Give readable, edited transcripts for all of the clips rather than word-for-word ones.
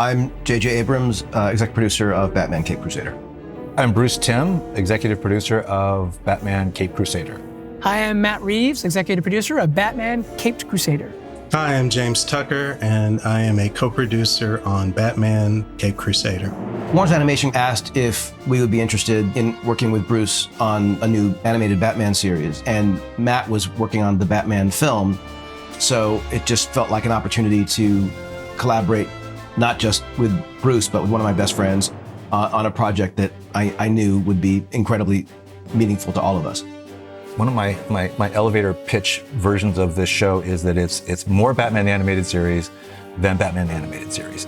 I'm J.J. Abrams, executive producer of Batman Cape Crusader. I'm Bruce Timm, executive producer of Batman Cape Crusader. Hi, I'm Matt Reeves, executive producer of Batman Caped Crusader. Hi, I'm James Tucker, and I am a co-producer on Batman Cape Crusader. Warner's Animation asked if we would be interested in working with Bruce on a new animated Batman series, and Matt was working on the Batman film, so it just felt like an opportunity to collaborate not just with Bruce, but with one of my best friends on a project that I knew would be incredibly meaningful to all of us. One of my elevator pitch versions of this show is that it's more Batman the Animated Series than Batman the Animated Series.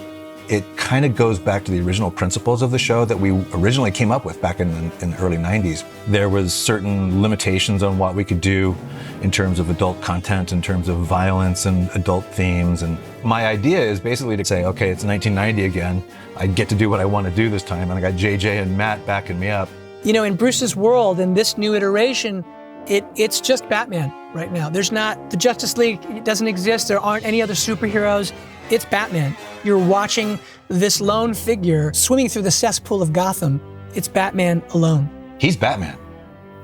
It kind of goes back to the original principles of the show that we originally came up with back in the early 90s. There was certain limitations on what we could do in terms of adult content, in terms of violence and adult themes. And my idea is basically to say, okay, it's 1990 again. I get to do what I want to do this time. And I got JJ and Matt backing me up. You know, in Bruce's world, in this new iteration, it's just Batman right now. There's not, the Justice League, it doesn't exist. There aren't any other superheroes. It's Batman. You're watching this lone figure swimming through the cesspool of Gotham. It's Batman alone. He's Batman.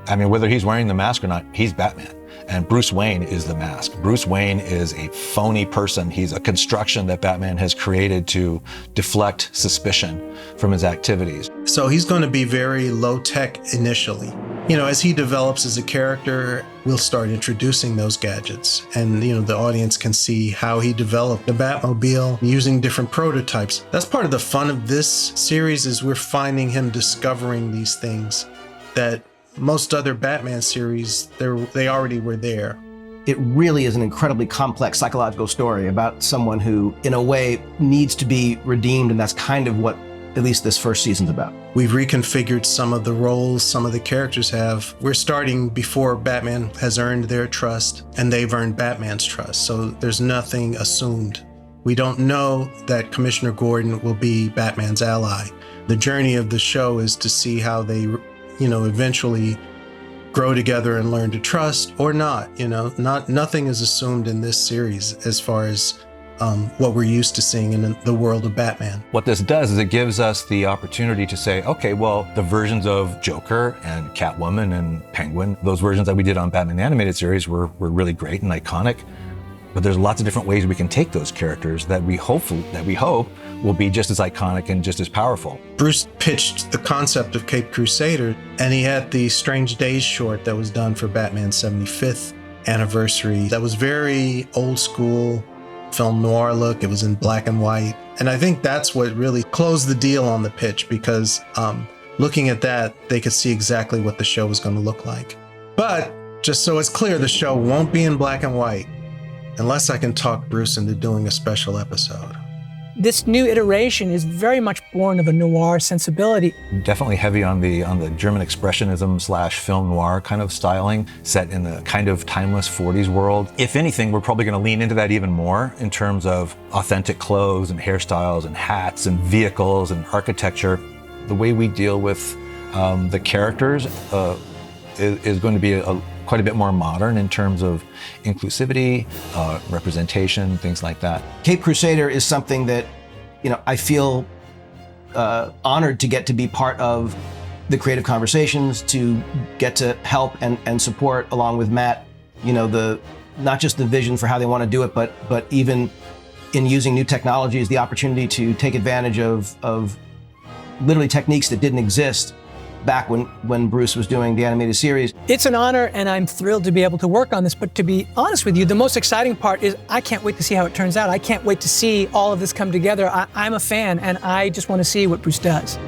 I mean, whether he's wearing the mask or not, he's Batman. And Bruce Wayne is the mask. Bruce Wayne is a phony person. He's a construction that Batman has created to deflect suspicion from his activities. So he's going to be very low-tech initially. You know, as he develops as a character, we'll start introducing those gadgets. And, you know, the audience can see how he developed the Batmobile using different prototypes. That's part of the fun of this series, is we're finding him discovering these things that most other Batman series, they already were there. It really is an incredibly complex psychological story about someone who, in a way, needs to be redeemed, and that's kind of what at least this first season's about. We've reconfigured some of the roles some of the characters have. We're starting before Batman has earned their trust, and they've earned Batman's trust, so there's nothing assumed. We don't know that Commissioner Gordon will be Batman's ally. The journey of the show is to see how they, you know, eventually grow together and learn to trust or not. You know, nothing is assumed in this series as far as what we're used to seeing in the world of Batman. What this does is it gives us the opportunity to say, okay, well, the versions of Joker and Catwoman and Penguin, those versions that we did on Batman the Animated Series were really great and iconic. But there's lots of different ways we can take those characters that we hope will be just as iconic and just as powerful. Bruce pitched the concept of Cape Crusader, and he had the Strange Days short that was done for Batman's 75th anniversary. That was very old school film noir look. It was in black and white. And I think that's what really closed the deal on the pitch, because looking at that, they could see exactly what the show was going to look like. But just so it's clear, the show won't be in black and white unless I can talk Bruce into doing a special episode. This new iteration is very much born of a noir sensibility. Definitely heavy on the German expressionism / film noir kind of styling, set in the kind of timeless 40s world. If anything, we're probably going to lean into that even more in terms of authentic clothes and hairstyles and hats and vehicles and architecture. The way we deal with the characters is going to be quite a bit more modern in terms of inclusivity, representation, things like that. Cape Crusader is something that, you know, I feel honored to get to be part of the creative conversations, to get to help and support along with Matt, you know, not just the vision for how they want to do it, but even in using new technologies, the opportunity to take advantage of literally techniques that didn't exist back when Bruce was doing the animated series. It's an honor, and I'm thrilled to be able to work on this. But to be honest with you, the most exciting part is I can't wait to see how it turns out. I can't wait to see all of this come together. I'm a fan, and I just want to see what Bruce does.